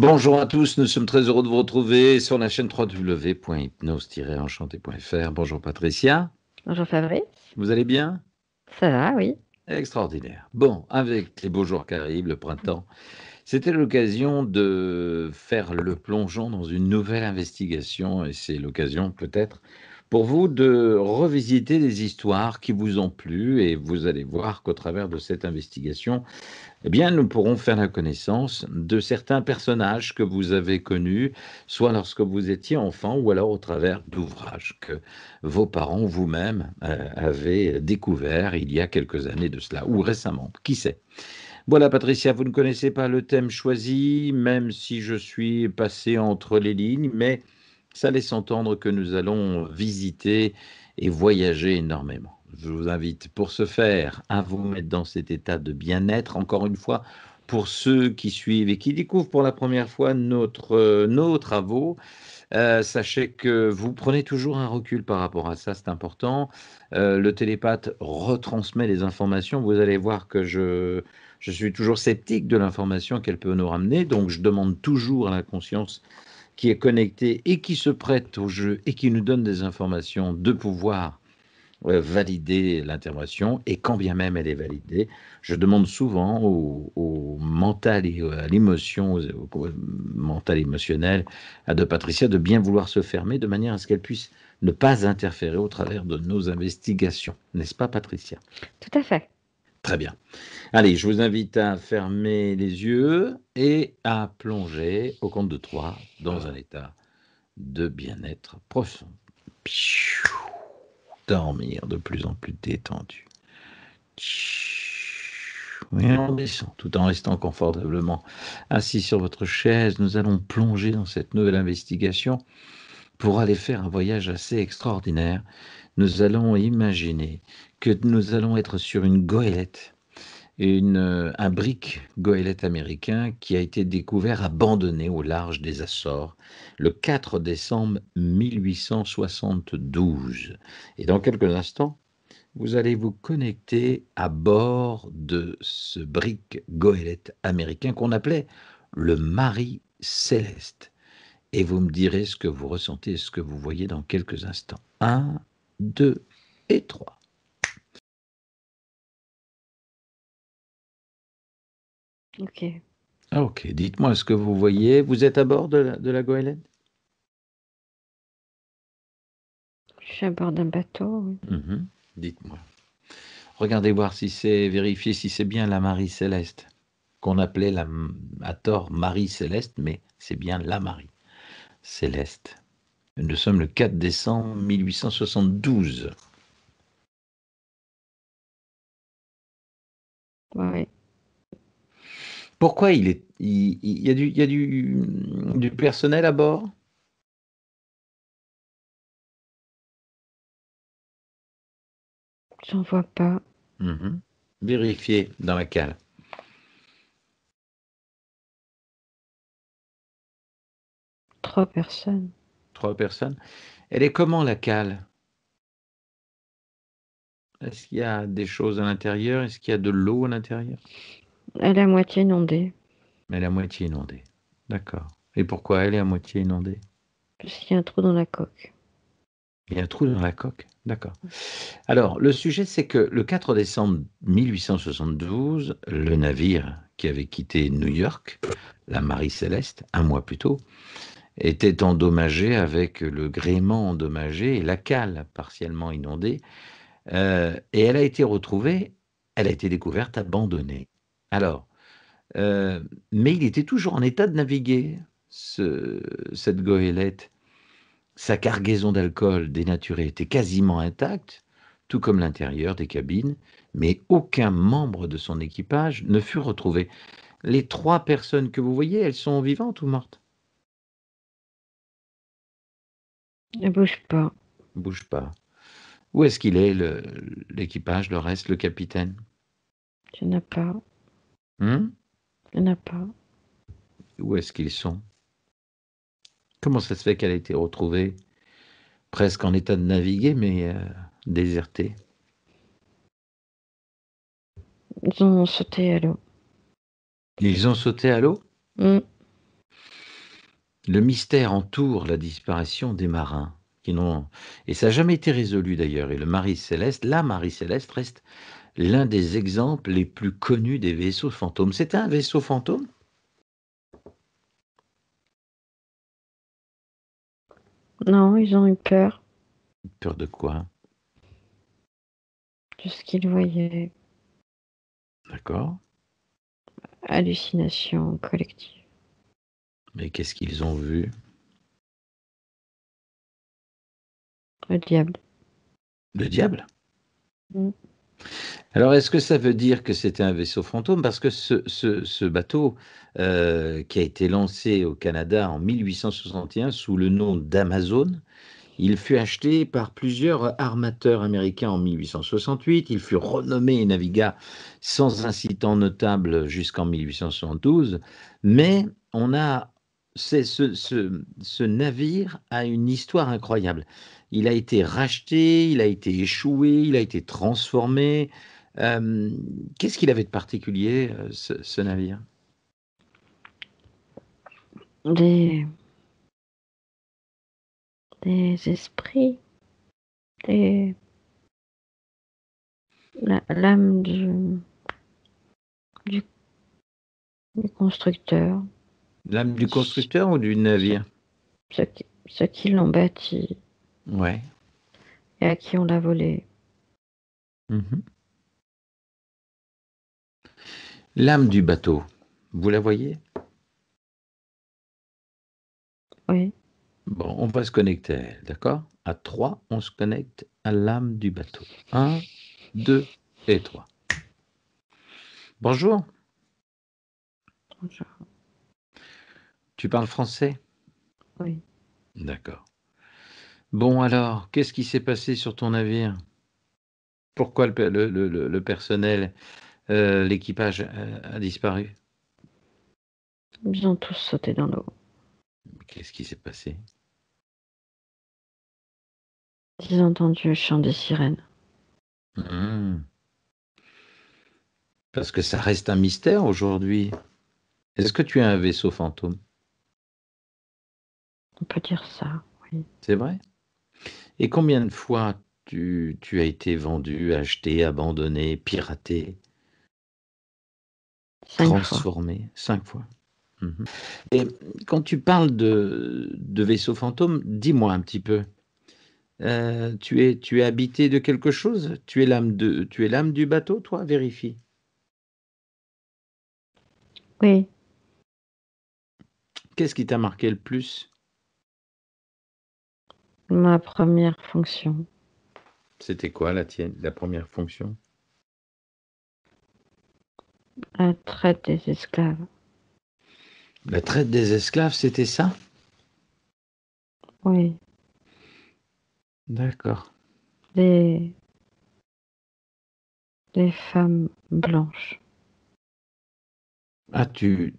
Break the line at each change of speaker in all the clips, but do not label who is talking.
Bonjour à tous, nous sommes très heureux de vous retrouver sur la chaîne www.hypnose-enchanté.fr. Bonjour Patricia,
Bonjour Fabrice.
vous allez bien?
Ça va, oui.
Extraordinaire. Bon, avec les beaux jours qui arrivent, le printemps, c'était l'occasion de faire le plongeon dans une nouvelle investigation et c'est l'occasion peut-être pour vous de revisiter des histoires qui vous ont plu et vous allez voir qu'au travers de cette investigation, eh bien, nous pourrons faire la connaissance de certains personnages que vous avez connus, soit lorsque vous étiez enfant, ou alors au travers d'ouvrages que vos parents ou vous-même avez découverts il y a quelques années de cela, ou récemment, qui sait. Voilà, Patricia, vous ne connaissez pas le thème choisi, même si je suis passé entre les lignes, mais ça laisse entendre que nous allons visiter et voyager énormément. Je vous invite pour ce faire à vous mettre dans cet état de bien-être. Encore une fois, pour ceux qui suivent et qui découvrent pour la première fois nos travaux, sachez que vous prenez toujours un recul par rapport à ça, c'est important. Le télépathe retransmet les informations. Vous allez voir que je suis toujours sceptique de l'information qu'elle peut nous ramener, donc je demande toujours à la conscience qui est connectée et qui se prête au jeu et qui nous donne des informations de pouvoir valider l'intervention, et quand bien même elle est validée, je demande souvent au mental et à l'émotion, au mental émotionnel de Patricia de bien vouloir se fermer de manière à ce qu'elle puisse ne pas interférer au travers de nos investigations. N'est-ce pas, Patricia?
Tout à fait.
Très bien. Allez, je vous invite à fermer les yeux et à plonger au compte de 3 dans un état de bien-être profond. Dormir de plus en plus détendu. Et on descend tout en restant confortablement assis sur votre chaise. Nous allons plonger dans cette nouvelle investigation pour aller faire un voyage assez extraordinaire. Nous allons imaginer que nous allons être sur une goélette, un brick goélette américain qui a été découvert abandonné au large des Açores le 4 décembre 1872. Et dans quelques instants, vous allez vous connecter à bord de ce brick goélette américain qu'on appelait le Marie Céleste. Et vous me direz ce que vous ressentez, ce que vous voyez dans quelques instants. 1, 2 et 3.
Ok.
Ok, dites-moi ce que vous voyez. Vous êtes à bord de la goélette?
Je suis à bord d'un bateau. Oui.
Dites-moi. Regardez voir si c'est vérifié, si c'est bien la Marie Céleste, qu'on appelait à tort Marie Céleste, mais c'est bien la Marie Céleste. Nous sommes le 4 décembre 1872.
Ouais.
Pourquoi il y a du personnel à bord?
J'en vois pas.
Vérifiez dans la cale.
3 personnes.
3 personnes. Elle est comment la cale? Est-ce qu'il y a des choses à l'intérieur? Est-ce qu'il y a de l'eau à l'intérieur?
Elle est à moitié inondée.
Elle est à moitié inondée. D'accord. Et pourquoi elle est à moitié inondée?
Parce qu'il y a un trou dans la coque.
Il y a un trou dans la coque. D'accord. Alors, le sujet, c'est que le 4 décembre 1872, le navire qui avait quitté New York, la Marie Céleste, un mois plus tôt, était endommagé avec le gréement endommagé et la cale partiellement inondée. Et elle a été retrouvée, elle a été découverte abandonnée. Alors, mais il était toujours en état de naviguer, cette goélette. Sa cargaison d'alcool dénaturé était quasiment intacte, tout comme l'intérieur des cabines, mais aucun membre de son équipage ne fut retrouvé. Les 3 personnes que vous voyez, elles sont vivantes ou mortes?
Ne bouge pas.
Bouge pas. Où est-ce qu'il est, l'équipage, le reste, le capitaine?
Il n'y en a pas.
Hmm?
Il n'y en a pas.
Où est-ce qu'ils sont? Comment ça se fait qu'elle a été retrouvée presque en état de naviguer, mais désertée?
Ils ont sauté à l'eau.
Ils ont sauté à l'eau?
Hmm.
Le mystère entoure la disparition des marins qui n'ont et ça n'a jamais été résolu d'ailleurs et la Marie Céleste reste l'un des exemples les plus connus des vaisseaux fantômes. C'était un vaisseau fantôme?
Non, ils ont eu peur
Peur de quoi?
de ce qu'ils voyaient.
D'accord.
Hallucination collective.
Mais qu'est-ce qu'ils ont vu?
Le diable.
Le diable?
Mm.
Alors, est-ce que ça veut dire que c'était un vaisseau fantôme? Parce que ce bateau qui a été lancé au Canada en 1861 sous le nom d'Amazon, il fut acheté par plusieurs armateurs américains en 1868. Il fut renommé et navigua sans incident notable jusqu'en 1872. Mais on a, ce navire a une histoire incroyable. Il a été racheté, il a été échoué, il a été transformé. Euh, Qu'est-ce qu'il avait de particulier, ce navire?
Des, des esprits, des, l'âme du, du constructeur,
L'âme du constructeur ou du navire?
ceux qui l'ont bâti
Ouais.
et à qui on l'a volé.
Mhm. L'âme du bateau, vous la voyez?
Oui,
Bon, on va se connecter à elle, d'accord? À 3, on se connecte à l'âme du bateau. Un, 2 et 3. Bonjour,
genre,
tu parles français?
oui.
D'accord. Bon alors, qu'est-ce qui s'est passé sur ton navire? Pourquoi le personnel, l'équipage a disparu?
Ils ont tous sauté dans l'eau.
Qu'est-ce qui s'est passé?
Ils ont entendu le chant des sirènes.
Hmm. Parce que ça reste un mystère aujourd'hui. Est-ce que tu as un vaisseau fantôme?
On peut dire ça, oui.
C'est vrai? Et combien de fois tu as été vendu, acheté, abandonné, piraté,
5 fois.
transformé? 5 fois. Mhm. Et quand tu parles de vaisseau fantôme, dis-moi un petit peu. Tu es habité de quelque chose? Tu es l'âme du bateau, toi? Vérifie.
Oui,
Qu'est-ce qui t'a marqué le plus?
ma première fonction.
C'était quoi la tienne, la première fonction?
La traite des esclaves.
La traite des esclaves, c'était ça?
Oui,
D'accord.
des, des femmes blanches.
Ah, tu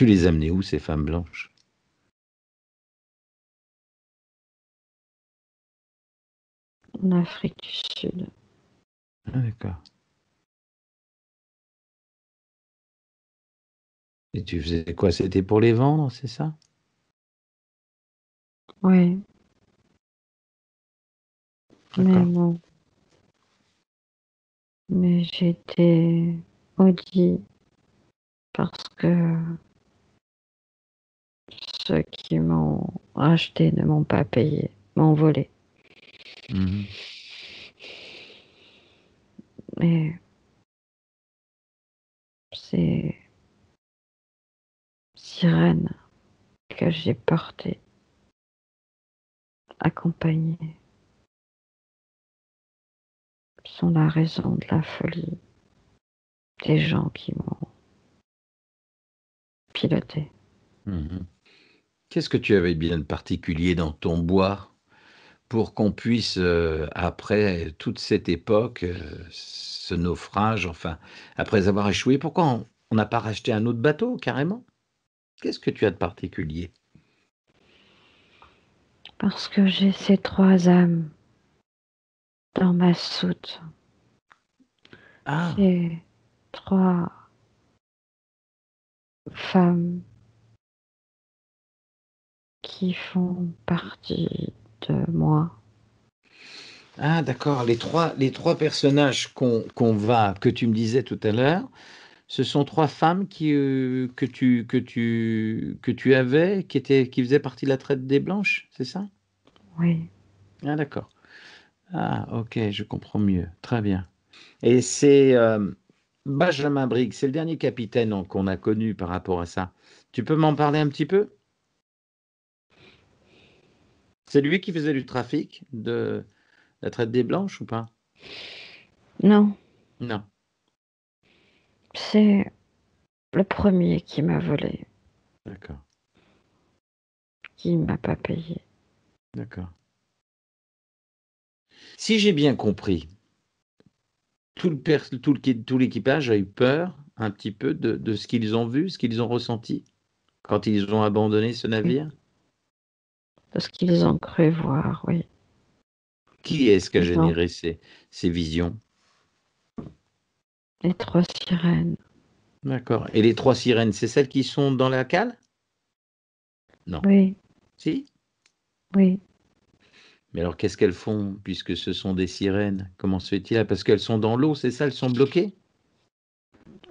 les amenais où, ces femmes blanches?
En Afrique du Sud.
Ah, d'accord. Et tu faisais quoi? C'était pour les vendre, c'est ça?
Oui, mais
D'accord.
bon, mais j'ai été maudit parce que ceux qui m'ont acheté ne m'ont pas payé, m'ont volé.
Mhm.
Et ces sirènes que j'ai portées, accompagnées, sont la raison de la folie des gens qui m'ont piloté.
Mhm. Qu'est-ce que tu avais bien de particulier dans ton bois pour qu'on puisse, après toute cette époque, ce naufrage, enfin, après avoir échoué, pourquoi on n'a pas racheté un autre bateau carrément? Qu'est-ce que tu as de particulier?
Parce que j'ai ces 3 âmes dans ma soute.
Ah,
Ces 3 femmes qui font partie de moi.
Ah, d'accord. Les trois personnages que tu me disais tout à l'heure, ce sont trois femmes que tu avais, qui faisaient partie de la traite des Blanches, c'est ça?
Oui,
Ah, d'accord. Ah, ok, je comprends mieux. Très bien. Et c'est Benjamin Briggs, c'est le dernier capitaine qu'on a connu par rapport à ça. Tu peux m'en parler un petit peu? C'est lui qui faisait du trafic de la traite des Blanches ou pas?
non,
Non.
c'est le premier qui m'a volé,
D'accord.
qui m'a pas payé.
D'accord. Si j'ai bien compris, tout l'équipage a eu peur un petit peu de ce qu'ils ont vu, ce qu'ils ont ressenti quand ils ont abandonné ce
Oui,
navire.
parce qu'ils ont cru voir, oui.
Qui est-ce qui a
Ils ont
généré ces visions?
les trois sirènes.
D'accord. Et les trois sirènes, c'est celles qui sont dans la cale? Non.
Oui,
Si?
oui,
Mais alors qu'est-ce qu'elles font puisque ce sont des sirènes? Comment se fait-il? Parce qu'elles sont dans l'eau, c'est ça? Elles sont bloquées?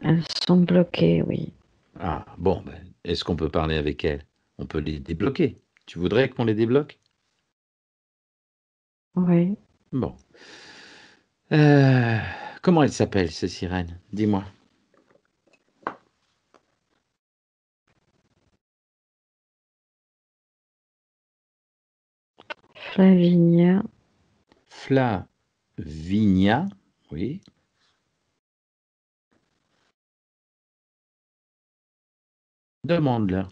elles sont bloquées, oui.
Ah, bon, ben, est-ce qu'on peut parler avec elles? On peut les débloquer. Tu voudrais qu'on les débloque?
Oui,
Bon. Euh, comment elles s'appellent, ces sirènes? Dis-moi.
Flavinia,
Flavinia, oui. Demande-leur.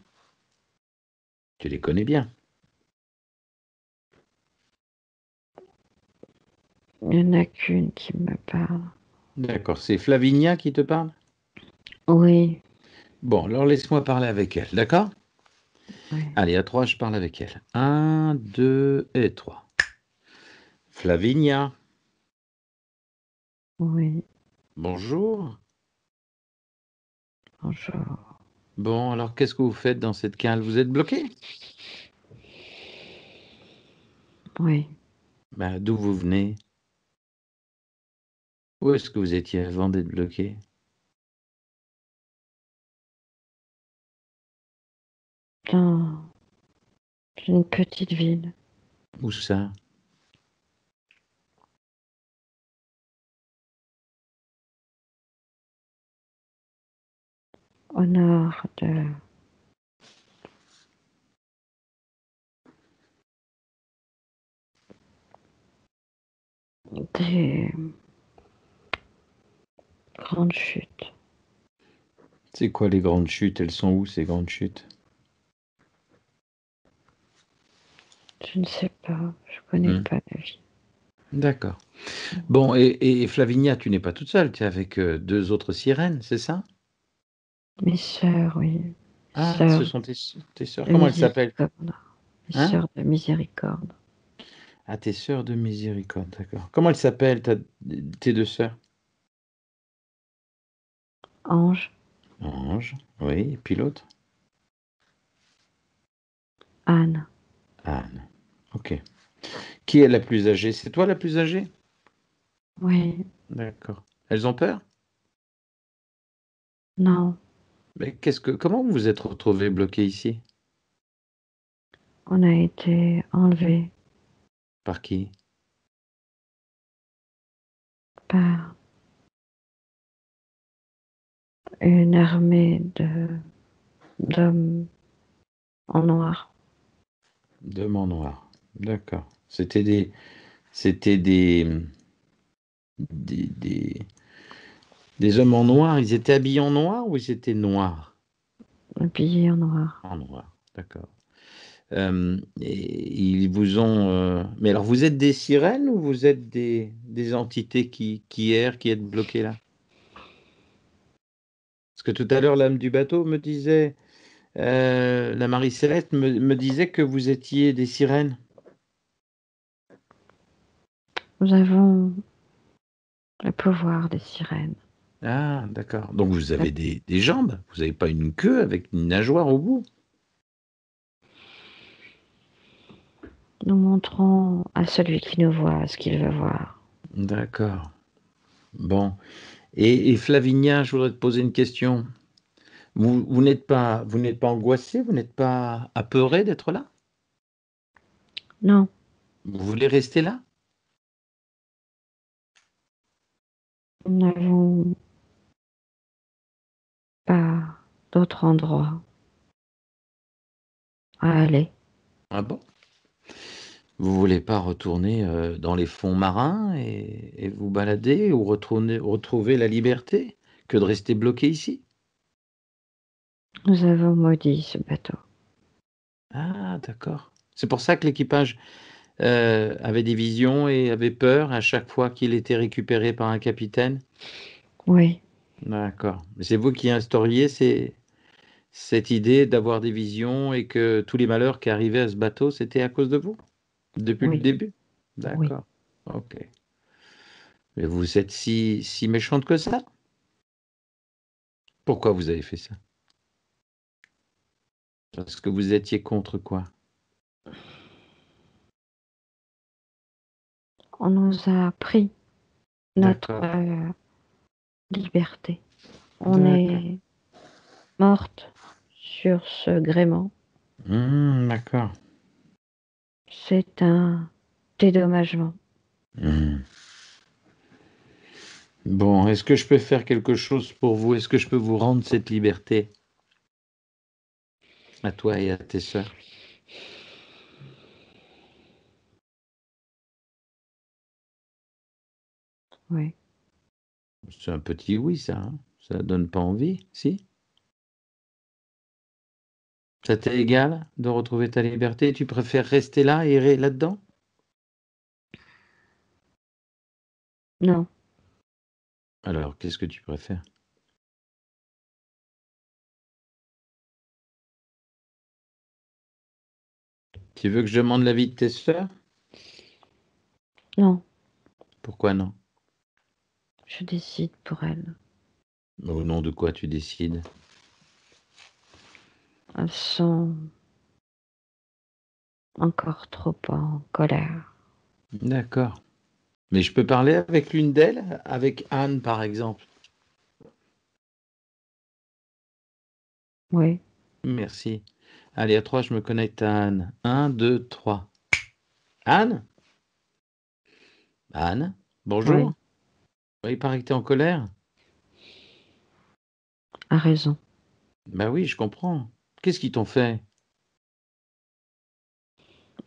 Tu les connais bien.
il n'y en a qu'une qui me parle.
D'accord, c'est Flavinia qui te parle?
Oui,
Bon, alors laisse-moi parler avec elle, d'accord?
oui,
Allez, à trois, je parle avec elle. Un, deux et trois. Flavinia,
oui,
bonjour.
bonjour.
Bon, alors qu'est-ce que vous faites dans cette cale? Vous êtes bloqué?
Oui,
Ben, d'où vous venez? Où est-ce que vous étiez avant d'être bloqué?
dans une petite ville
Où ça?
au nord des grandes chutes.
C'est quoi les grandes chutes? Elles sont où ces grandes chutes?
Je ne sais pas, je connais
Hmm,
pas la ville.
d'accord. Bon, et Flavinia, tu n'es pas toute seule, tu es avec deux autres sirènes, c'est ça?
Mes sœurs, oui,
Ah, ce
sœurs
sont tes sœurs.
de
Comment elles s'appellent?
miséricorde. Mes
Hein?
sœurs de miséricorde.
Ah, tes sœurs de miséricorde, d'accord. Comment elles s'appellent, tes deux sœurs?
Ange,
Ange, oui, et puis l'autre?
Anne,
Anne. Ok. Qui est la plus âgée? C'est toi la plus âgée?
oui,
D'accord. Elles ont peur?
non,
Mais comment vous vous êtes retrouvés bloqués ici?
on a été enlevés
Par qui?
par une armée d'hommes en noir.
Deux en noir. D'accord. C'était des hommes en noir. Ils étaient habillés en noir ou ils étaient noirs?
Habillés en noir.
En noir. D'accord. Et ils vous ont. Mais alors, vous êtes des sirènes ou vous êtes des entités qui errent, qui êtes bloquées là? Parce que tout à l'heure, l'âme du bateau me disait, la Marie Céleste me disait que vous étiez des sirènes.
Nous avons le pouvoir des sirènes.
Ah, d'accord. Donc vous
La-
avez des jambes. Vous n'avez pas une queue avec une nageoire au bout.
Nous montrons à celui qui nous voit ce qu'il veut voir.
D'accord. Bon. Et Flavinia, je voudrais te poser une question. Vous n'êtes pas angoissé, vous n'êtes pas apeuré d'être là?
Non,
Vous voulez rester là?
nous n'avons pas d'autre endroit à aller.
Ah bon? Vous voulez pas retourner dans les fonds marins et vous balader ou retrouver la liberté que de rester bloqué ici?
Nous avons maudit ce bateau.
Ah, d'accord. C'est pour ça que l'équipage avait des visions et avait peur à chaque fois qu'il était récupéré par un capitaine?
Oui,
D'accord. Mais c'est vous qui instauriez cette idée d'avoir des visions et que tous les malheurs qui arrivaient à ce bateau, c'était à cause de vous? Depuis le
oui,
début?
oui.
D'accord. Ok. Mais vous êtes si méchante que ça? Pourquoi vous avez fait ça? Parce que vous étiez contre quoi?
On nous a pris notre
D'accord.
liberté. On
D'accord.
est morte sur ce gréement.
D'accord.
C'est un dédommagement.
Hmm. Bon, est-ce que je peux faire quelque chose pour vous? Est-ce que je peux vous rendre cette liberté à toi et à tes sœurs?
Oui,
C'est un petit oui, ça, hein? Ça donne pas envie, si? Ça t'est égal de retrouver ta liberté? Tu préfères rester là, errer là-dedans?
non,
Alors, qu'est-ce que tu préfères? Tu veux que je demande l'avis de tes sœurs?
non,
Pourquoi non?
je décide pour elle.
Au nom de quoi tu décides?
Elles sont encore trop en colère.
D'accord. Mais je peux parler avec l'une d'elles? Avec Anne, par exemple?
Oui,
Merci. Allez, à 3, je me connecte à Anne. Un, 2, 3. Anne? Anne? Bonjour?
oui,
Oui, il paraît que tu es en colère?
a raison.
Bah oui, je comprends. Qu'est-ce qu'ils t'ont fait?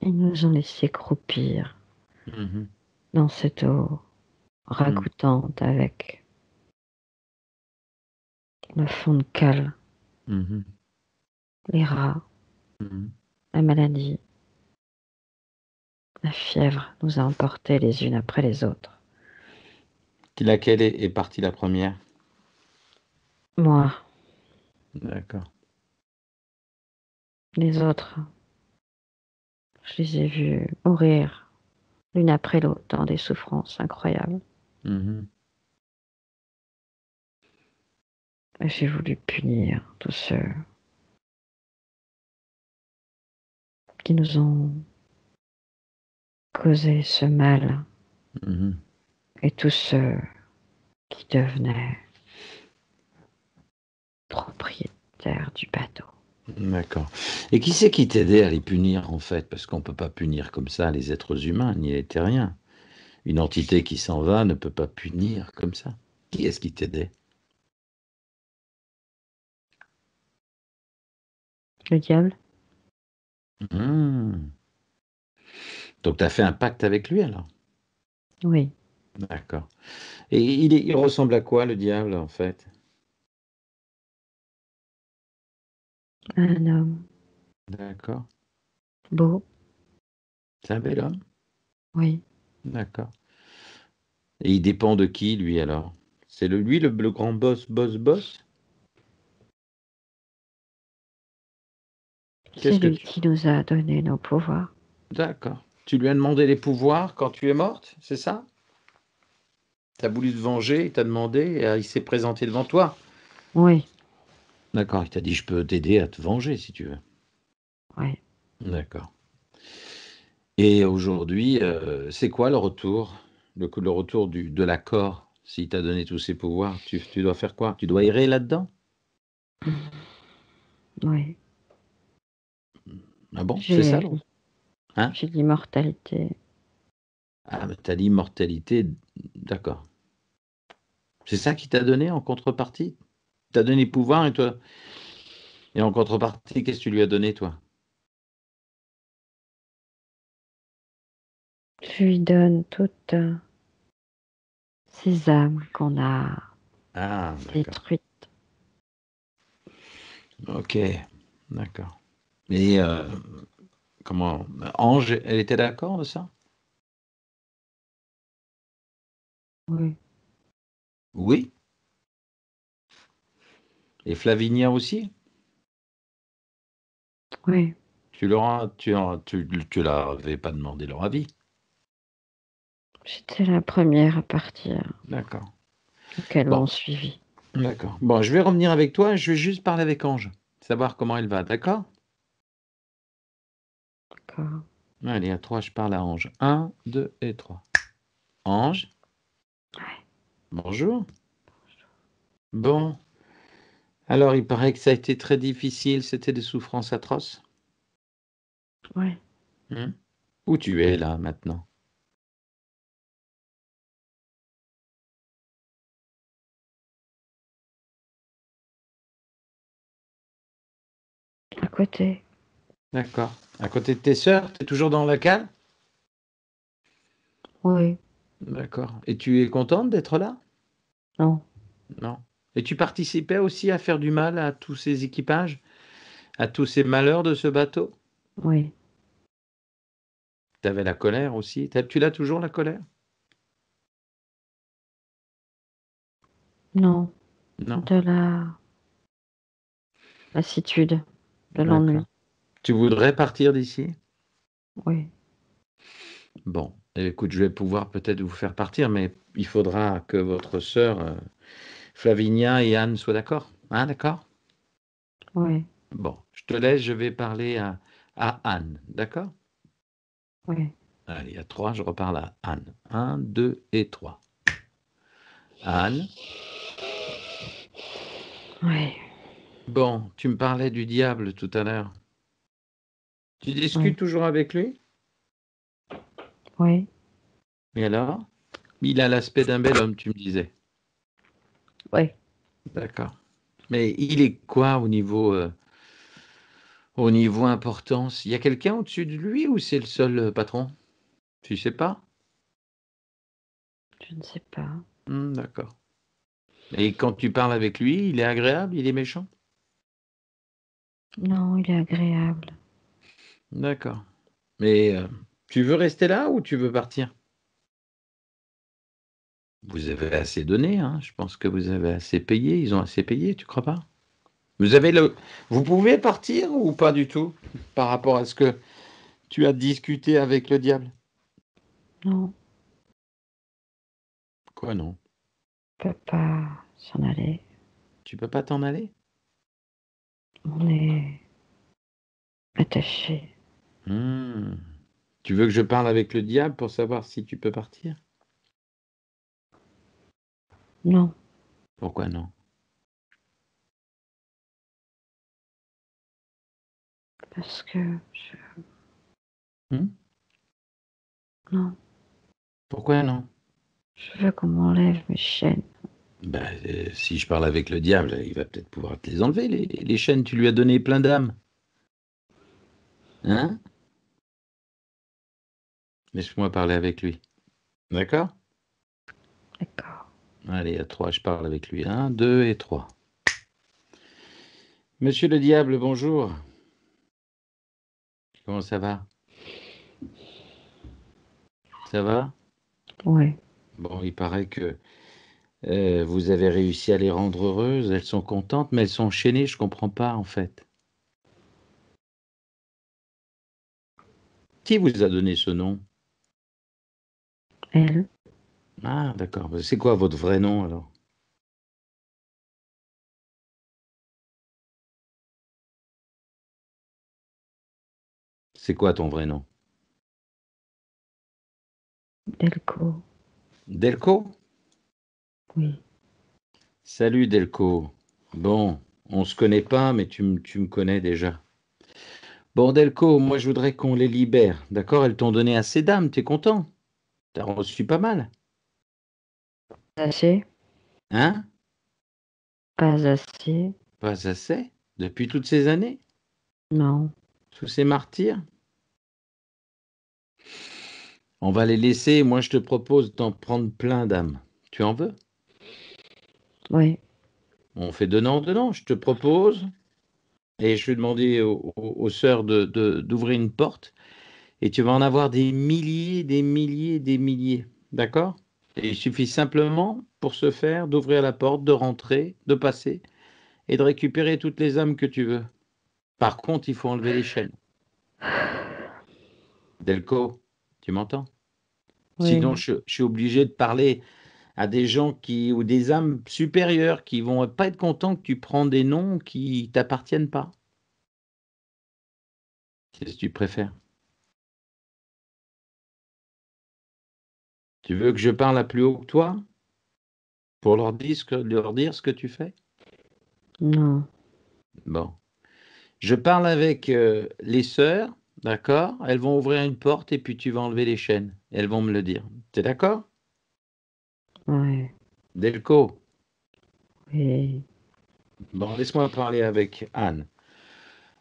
Ils nous ont laissé croupir
Mhm,
dans cette eau
mhm,
ragoûtante avec le fond de cale,
mhm,
les rats,
mhm.
la maladie, la fièvre nous a emportés les unes après les autres.
Laquelle est partie la première?
Moi,
D'accord.
les autres, je les ai vus mourir l'une après l'autre dans des souffrances incroyables.
Mhm,
Et j'ai voulu punir tous ceux qui nous ont causé ce mal
mhm.
et tous ceux qui devenaient propriétaires du bateau.
D'accord. Et qui c'est qui t'aidait à les punir, en fait? Parce qu'on ne peut pas punir comme ça les êtres humains, ni les terriens. Une entité qui s'en va ne peut pas punir comme ça. Qui est-ce qui t'aidait?
Le diable?
Hmm. Donc tu as fait un pacte avec lui alors?
Oui,
D'accord. Et il ressemble à quoi le diable en fait?
un homme
D'accord.
beau,
C'est un bel homme?
oui,
D'accord. Et il dépend de qui lui alors? C'est lui le grand boss?
c'est
Qu'est-ce que
lui
tu...
qui nous a donné nos pouvoirs.
D'accord. Tu lui as demandé les pouvoirs quand tu es morte, c'est ça? Tu as voulu te venger, il t'a demandé, et il s'est présenté devant toi.
Oui,
D'accord, il t'a dit je peux t'aider à te venger si tu veux.
oui,
D'accord. Et aujourd'hui, c'est quoi le retour? Le retour de l'accord, s'il t'a donné tous ces pouvoirs, tu dois faire quoi? Tu dois errer là-dedans?
Oui,
Ah bon? C'est ça
j'ai
le hein?
j'ai l'immortalité.
Ah, mais tu as l'immortalité, d'accord. C'est ça qu'il t'a donné en contrepartie? Il t'a donné le pouvoir et toi et en contrepartie, qu'est-ce que tu lui as donné toi?
Je lui donne toutes ces âmes qu'on a
Ah, d'accord.
détruites.
OK, d'accord. Et comment Ange, elle était d'accord de ça?
Oui,
Oui? Et Flavinia aussi?
oui.
Tu leur avais pas demandé leur avis?
J'étais la première à partir,
D'accord.
donc elles
Bon,
m'ont suivi.
d'accord. Bon, je vais revenir avec toi, je vais juste parler avec Ange, savoir comment elle va, d'accord?
D'accord.
Allez, à 3, je parle à Ange. Un, 2 et 3. Ange,
Ouais,
bonjour. Bon, alors il paraît que ça a été très difficile, c'était des souffrances atroces.
ouais.
Hmm. Où tu es là maintenant?
À côté.
D'accord. À côté de tes sœurs, tu es toujours dans la cale?
Oui,
D'accord. Et tu es contente d'être là?
non,
Non. Et tu participais aussi à faire du mal à tous ces équipages, à tous ces malheurs de ce bateau?
oui,
Tu avais la colère aussi. Tu l'as toujours la colère?
non.
Non.
De la lassitude, de
D'accord.
l'ennui.
Tu voudrais partir d'ici?
Oui,
Bon, écoute, je vais pouvoir peut-être vous faire partir, mais il faudra que votre sœur, Flavinia et Anne soient d'accord. Hein, d'accord?
oui,
Bon, je te laisse, je vais parler à Anne, d'accord?
oui,
Allez, à 3, je reparle à Anne. Un, 2 et 3. Anne,
oui,
bon, tu me parlais du diable tout à l'heure. Tu discutes
oui,
toujours avec lui?
oui,
Et alors? Il a l'aspect d'un bel homme, tu me disais.
oui.
D'accord. Mais il est quoi au niveau importance? Il y a quelqu'un au-dessus de lui ou c'est le seul patron? Tu sais pas?
Je ne sais pas.
D'accord. Et quand tu parles avec lui, il est agréable, il est méchant?
Non, il est agréable.
D'accord. Mais tu veux rester là ou tu veux partir? Vous avez assez donné, hein? Je pense que vous avez assez payé. Ils ont assez payé, tu crois pas? Vous avez vous pouvez partir ou pas du tout par rapport à ce que tu as discuté avec le diable?
Non,
Quoi non?
on peut pas s'en aller.
Tu peux pas t'en aller?
On est attaché.
Hmm. Tu veux que je parle avec le diable pour savoir si tu peux partir?
Non,
Pourquoi non?
parce que
Hmm.
non,
Pourquoi non?
je veux qu'on m'enlève mes chaînes.
Ben, si je parle avec le diable, il va peut-être pouvoir te les enlever, les chaînes. Tu lui as donné plein d'âmes. Hein? Laisse-moi parler avec lui. D'accord?
D'accord.
Allez, à 3, je parle avec lui. Un, 2 et 3. Monsieur le diable, bonjour. Comment ça va? Ça va?
Oui,
Bon, il paraît que vous avez réussi à les rendre heureuses. Elles sont contentes, mais elles sont enchaînées. Je comprends pas, en fait. Qui vous a donné ce nom?
elle.
Ah, d'accord. C'est quoi votre vrai nom, alors? C'est quoi ton vrai nom?
Delco,
Delco?
oui.
Salut Delco. Bon, on se connaît pas, mais tu me connais déjà. Bon, Delco, moi je voudrais qu'on les libère. D'accord? Elles t'ont donné assez d'âme, t'es content? T'as reçu pas mal.
Assez?
Hein?
Pas assez?
Pas assez? Depuis toutes ces années?
Non.
Tous ces martyrs? On va les laisser. Moi je te propose d'en prendre plein d'âmes. Tu en veux?
Oui.
On fait donnant. Je te propose. Et je vais demander aux sœurs d'ouvrir une porte. Et tu vas en avoir des milliers, des milliers, des milliers. D'accord? Et il suffit simplement, pour ce faire, d'ouvrir la porte, de rentrer, de passer et de récupérer toutes les âmes que tu veux. Par contre, il faut enlever les chaînes. Delco, tu m'entends? Sinon,
Oui.
je suis obligé de parler à des gens qui, ou des âmes supérieures qui vont pas être contents que tu prends des noms qui t'appartiennent pas. Qu'est-ce que tu préfères? Tu veux que je parle à plus haut que toi pour leur dire ce que tu fais?
Non.
Bon. Je parle avec les sœurs, d'accord? Elles vont ouvrir une porte et puis tu vas enlever les chaînes. Elles vont me le dire. T'es d'accord?
Ouais.
Delco.
Oui.
Bon, laisse-moi parler avec Anne.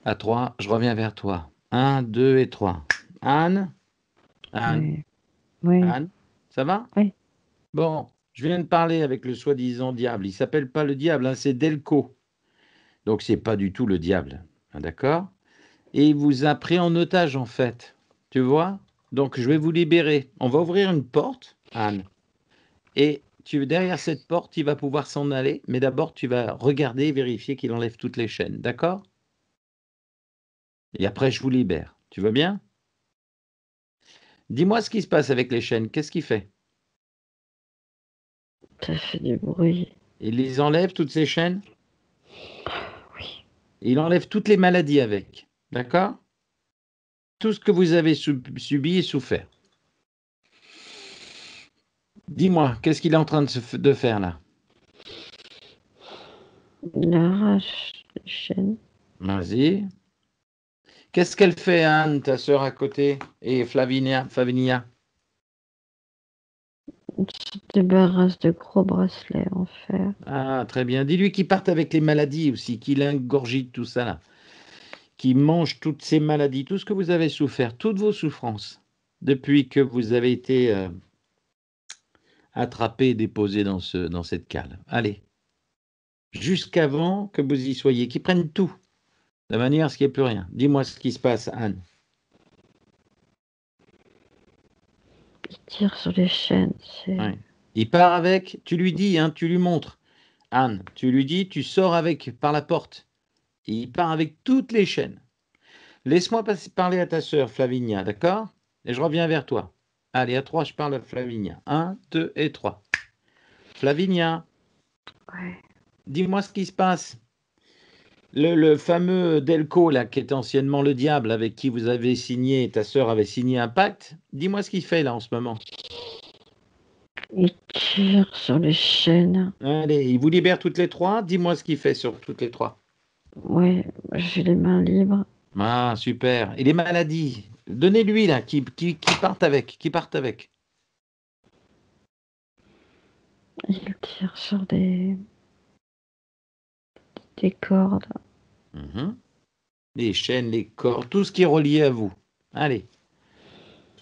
À 3, je reviens vers toi. Un, 2 et 3. Anne, Anne,
Oui. Oui.
Anne, ça va?
Oui.
Bon, je viens de parler avec le soi-disant diable. Il s'appelle pas le diable, hein, c'est Delco. Donc c'est pas du tout le diable, hein, d'accord? Et il vous a pris en otage en fait. Tu vois? Donc je vais vous libérer. On va ouvrir une porte, Anne. Et derrière cette porte, il va pouvoir s'en aller. Mais d'abord, tu vas regarder et vérifier qu'il enlève toutes les chaînes. D'accord? Et après, je vous libère. Tu veux bien? Dis-moi ce qui se passe avec les chaînes. Qu'est-ce qu'il fait?
Ça fait du bruit.
Il les enlève, toutes ces chaînes?
Oui.
Il enlève toutes les maladies avec. D'accord? Tout ce que vous avez subi et souffert. Dis-moi, qu'est-ce qu'il est en train de faire là?
Il arrache les chaînes.
Vas-y. Qu'est-ce qu'elle fait, Anne, ta sœur à côté? Et Flavinia?
Il se débarrasse de gros bracelets en fer.
Ah, très bien. Dis-lui qu'il parte avec les maladies aussi, qu'il ingurgite tout ça là, qu'il mange toutes ces maladies, tout ce que vous avez souffert, toutes vos souffrances, depuis que vous avez été attrapé et déposé dans cette cale. Allez, jusqu'avant que vous y soyez, qu'ils prennent tout, de manière à ce qu'il n'y ait plus rien. Dis-moi ce qui se passe, Anne.
Il tire sur les chaînes. C'est.
Ouais. Il part avec, tu lui dis, hein, tu lui montres. Anne, tu lui dis, tu sors avec par la porte. Et il part avec toutes les chaînes. Laisse-moi parler à ta sœur, Flavinia, d'accord? Et je reviens vers toi. Allez, à 3, je parle à Flavinia. Un, 2 et 3. Flavinia,
Ouais.
dis-moi ce qui se passe. Le fameux Delco, là, qui était anciennement le diable, avec qui vous avez signé, ta sœur avait signé un pacte, dis-moi ce qu'il fait là en ce moment.
Il tire sur les chaînes.
Allez, il vous libère toutes les trois, dis-moi ce qu'il fait sur toutes les trois.
Ouais. J'ai les mains libres.
Ah, super. Et les maladies, donnez-lui là, qui partent avec, qui partent avec.
Il tire sur des cordes.
Mhm. Les chaînes, les corps, tout ce qui est relié à vous. Allez,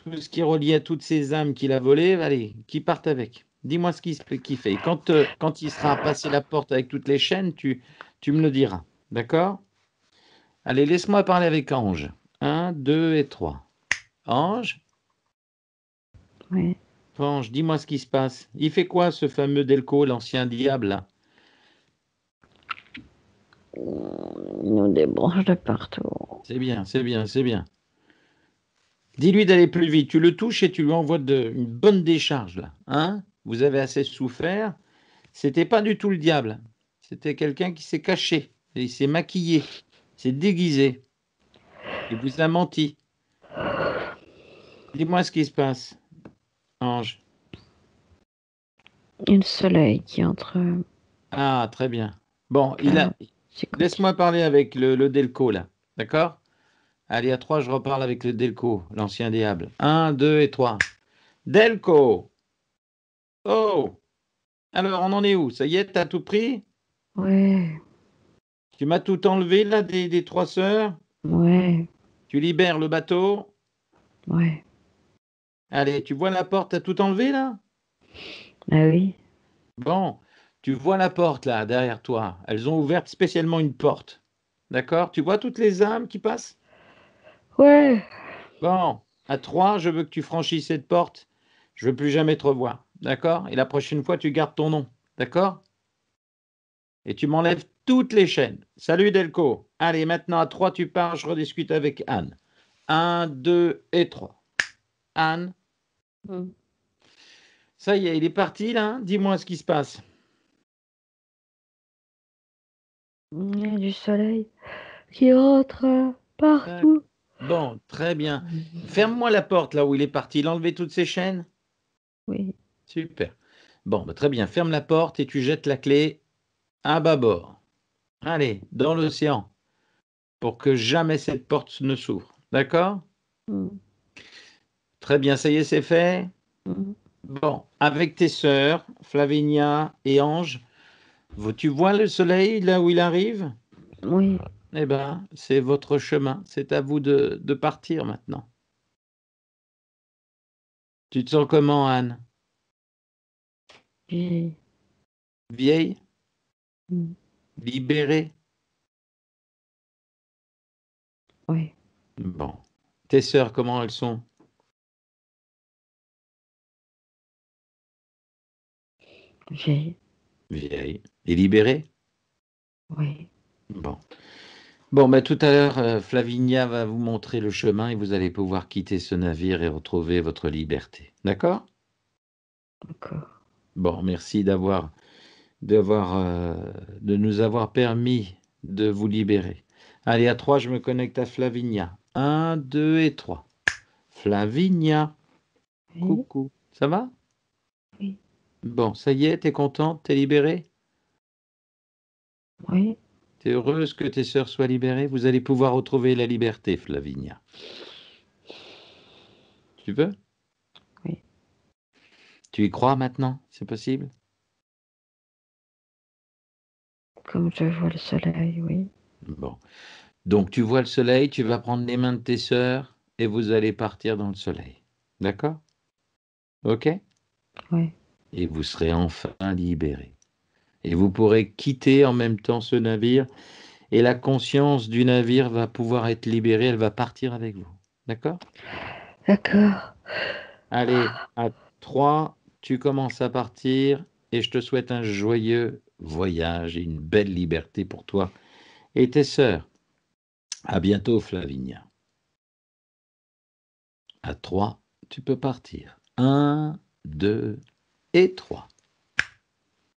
tout ce qui est relié à toutes ces âmes qu'il a volées, allez, qui partent avec. Dis-moi ce qu'il fait. Quand il sera passé la porte avec toutes les chaînes, tu me le diras. D'accord? Allez, laisse-moi parler avec Ange. Un, 2 et 3. Ange,
Oui.
Ange, dis-moi ce qui se passe. Il fait quoi, ce fameux Delco, l'ancien diable, là?
Il nous débranche de partout.
C'est bien, c'est bien, c'est bien. Dis-lui d'aller plus vite. Tu le touches et tu lui envoies une bonne décharge, là. Hein? Vous avez assez souffert. C'était pas du tout le diable. C'était quelqu'un qui s'est caché. Et il s'est maquillé. S'est déguisé. Il vous a menti. Dis-moi ce qui se passe. Ange?
Et le soleil qui entre
Ah, très bien. Bon,
à ses côtés.
laisse-moi parler avec le Delco, là. D'accord? Allez, à 3, je reparle avec le Delco, l'ancien diable. Un, 2 et 3. Delco! Oh! Alors, on en est où? Ça y est, t'as tout pris?
Ouais,
Tu m'as tout enlevé, là, des trois sœurs?
ouais,
Tu libères le bateau?
ouais.
Allez, tu vois la porte, t'as tout enlevé, là?
Ah oui,
Bon, tu vois la porte, là, derrière toi. Elles ont ouvert spécialement une porte. D'accord? Tu vois toutes les âmes qui passent?
ouais.
Bon, à 3, je veux que tu franchisses cette porte. Je veux plus jamais te revoir. D'accord? Et la prochaine fois, tu gardes ton nom. D'accord? Et tu m'enlèves toutes les chaînes. Salut Delco. Allez, maintenant à 3, tu pars, je rediscute avec Anne. Un, 2 et 3. Anne,
Mm.
ça y est, il est parti là? Dis-moi ce qui se passe.
Il y a du soleil qui entre
Tac.
partout.
Bon, très bien.
Mm.
Ferme-moi la porte là où il est parti. Il a enlevé toutes ses chaînes?
Oui,
Super. Bon, bah, très bien. Ferme la porte et tu jettes la clé à bâbord. Allez, dans l'océan, pour que jamais cette porte ne s'ouvre. D'accord?
mm,
Très bien, ça y est, c'est fait.
mm,
Bon, avec tes sœurs, Flavinia et Ange, tu vois le soleil là où il arrive?
oui,
Eh bien, c'est votre chemin. C'est à vous de partir maintenant. Tu te sens comment, Anne?
j'ai-
Vieille?
mm,
Libérée?
oui,
Bon. Tes sœurs, comment elles sont?
j'ai,
Vieilles. Et libérées?
oui,
Bon. Bon, ben, tout à l'heure, Flavinia va vous montrer le chemin et vous allez pouvoir quitter ce navire et retrouver votre liberté. D'accord?
d'accord.
Bon, merci d'avoir, de nous avoir permis de vous libérer. Allez, à 3, je me connecte à Flavinia. Un, 2 et 3. Flavinia,
Oui,
coucou. Ça va?
oui,
Bon, ça y est, t'es contente, t'es libérée?
oui,
T'es heureuse que tes sœurs soient libérées? Vous allez pouvoir retrouver la liberté, Flavinia. Tu veux?
oui.
Tu y crois maintenant? C'est possible?
Comme je vois le soleil, oui,
Bon. Donc, tu vois le soleil, tu vas prendre les mains de tes sœurs et vous allez partir dans le soleil. D'accord? OK?
oui.
Et vous serez enfin libérés. Et vous pourrez quitter en même temps ce navire et la conscience du navire va pouvoir être libérée, elle va partir avec vous. D'accord?
D'accord.
Allez, à 3, tu commences à partir et je te souhaite un joyeux voyage et une belle liberté pour toi et tes sœurs. À bientôt, Flavinia. À 3, tu peux partir. Un, 2 et 3.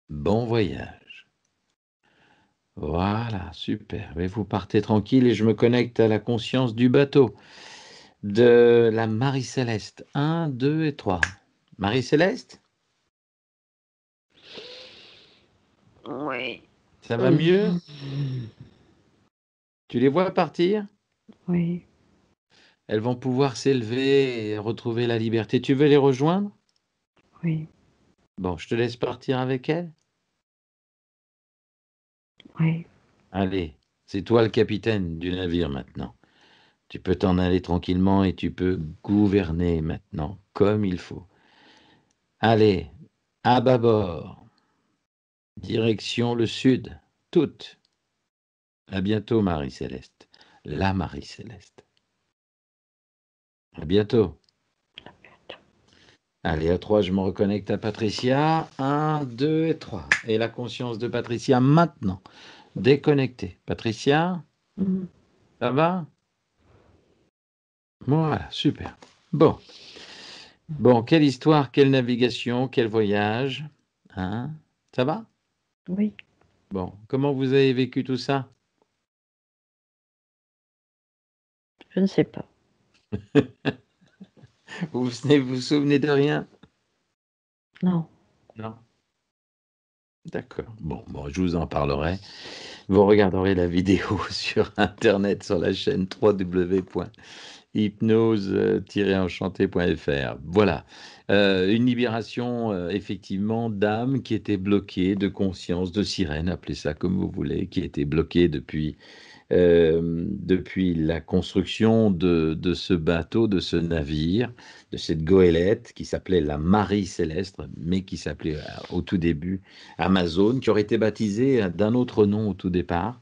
Bon voyage. Voilà, super. Mais vous partez tranquille et je me connecte à la conscience du bateau de la Marie-Céleste. Un, 2 et 3. Marie-Céleste,
Oui.
ça va mieux?
Mhm.
Tu les vois partir?
Oui,
Elles vont pouvoir s'élever et retrouver la liberté. Tu veux les rejoindre?
oui,
Bon, je te laisse partir avec elles.
oui.
Allez, c'est toi le capitaine du navire maintenant. Tu peux t'en aller tranquillement et tu peux gouverner maintenant comme il faut. Allez, à bâbord, direction le sud, toute. À bientôt, Marie-Céleste. La Marie-Céleste. À bientôt. Allez, à 3, je me reconnecte à Patricia. Un, 2 et 3. Et la conscience de Patricia maintenant. Déconnectée. Patricia,
Mhm.
ça va? Voilà, super. Bon. Bon, quelle histoire, quelle navigation, quel voyage. Hein? Ça va?
Oui,
Bon, comment vous avez vécu tout ça?
je ne sais pas.
Vous vous souvenez de rien?
Non.
Non? D'accord. Bon, je vous en parlerai. Vous regarderez la vidéo sur Internet, sur la chaîne www.hypnose-enchanté.fr. Voilà. Une libération, effectivement, d'âme qui était bloquée, de conscience, de sirène, appelez ça comme vous voulez, qui était bloquée depuis la construction de ce bateau, de ce navire, de cette goélette qui s'appelait la Marie Céleste, mais qui s'appelait au tout début Amazon, qui aurait été baptisée d'un autre nom au tout départ,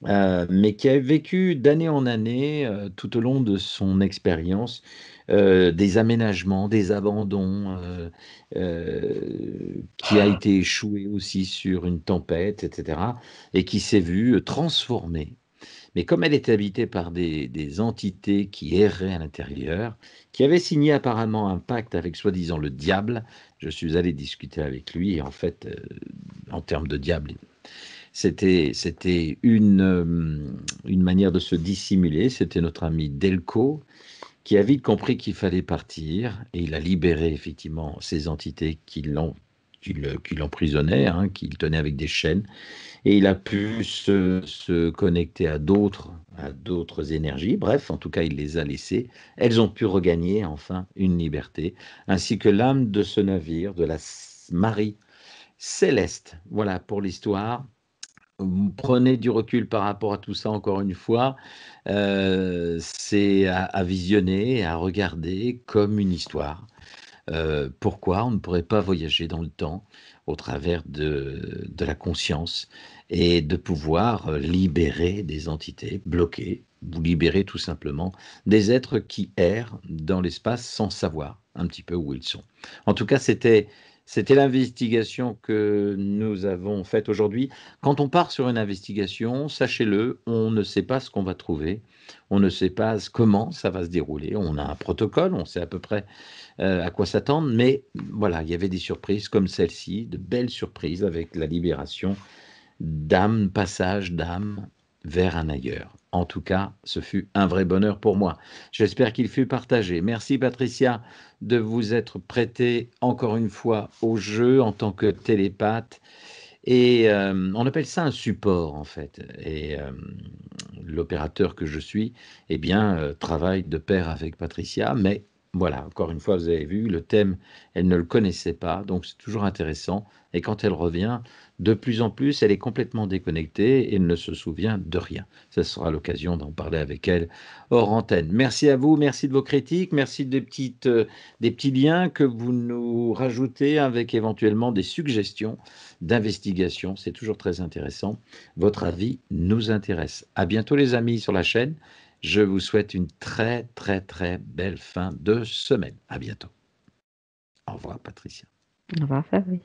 mais qui a vécu d'année en année, tout au long de son expérience, des aménagements, des abandons, qui a été échoué aussi sur une tempête, etc., et qui s'est vue transformée, mais comme elle était habitée par des entités qui erraient à l'intérieur, qui avaient signé apparemment un pacte avec soi-disant le diable, je suis allé discuter avec lui, et en fait, en termes de diable, c'était une manière de se dissimuler. C'était notre ami Delco qui a vite compris qu'il fallait partir, et il a libéré effectivement ces entités qui l'emprisonnaient, hein, qui le tenaient avec des chaînes, et il a pu se connecter à d'autres énergies. Bref, en tout cas, il les a laissées. Elles ont pu regagner enfin une liberté, ainsi que l'âme de ce navire, de la Marie Céleste. Voilà pour l'histoire. Vous prenez du recul par rapport à tout ça, encore une fois, c'est à visionner, à regarder comme une histoire. Pourquoi on ne pourrait pas voyager dans le temps au travers de la conscience et de pouvoir libérer des entités bloquées, ou libérer tout simplement des êtres qui errent dans l'espace sans savoir un petit peu où ils sont. En tout cas, c'était l'investigation que nous avons faite aujourd'hui. Quand on part sur une investigation, sachez-le, on ne sait pas ce qu'on va trouver, on ne sait pas comment ça va se dérouler. On a un protocole, on sait à peu près à quoi s'attendre, mais voilà, il y avait des surprises comme celle-ci, de belles surprises avec la libération d'âme, passage d'âme vers un ailleurs. En tout cas, ce fut un vrai bonheur pour moi. J'espère qu'il fut partagé. Merci Patricia de vous être prêtée encore une fois au jeu en tant que télépathe. Et on appelle ça un support en fait. Et l'opérateur que je suis, eh bien, travaille de pair avec Patricia, mais voilà, encore une fois, vous avez vu, le thème, elle ne le connaissait pas, donc c'est toujours intéressant. Et quand elle revient, de plus en plus, elle est complètement déconnectée et elle ne se souvient de rien. Ça sera l'occasion d'en parler avec elle hors antenne. Merci à vous, merci de vos critiques, merci des petits liens que vous nous rajoutez avec éventuellement des suggestions d'investigation. C'est toujours très intéressant. Votre avis nous intéresse. À bientôt les amis sur la chaîne. Je vous souhaite une très très très belle fin de semaine. À bientôt. Au revoir Patricia.
Au revoir, Fabrice.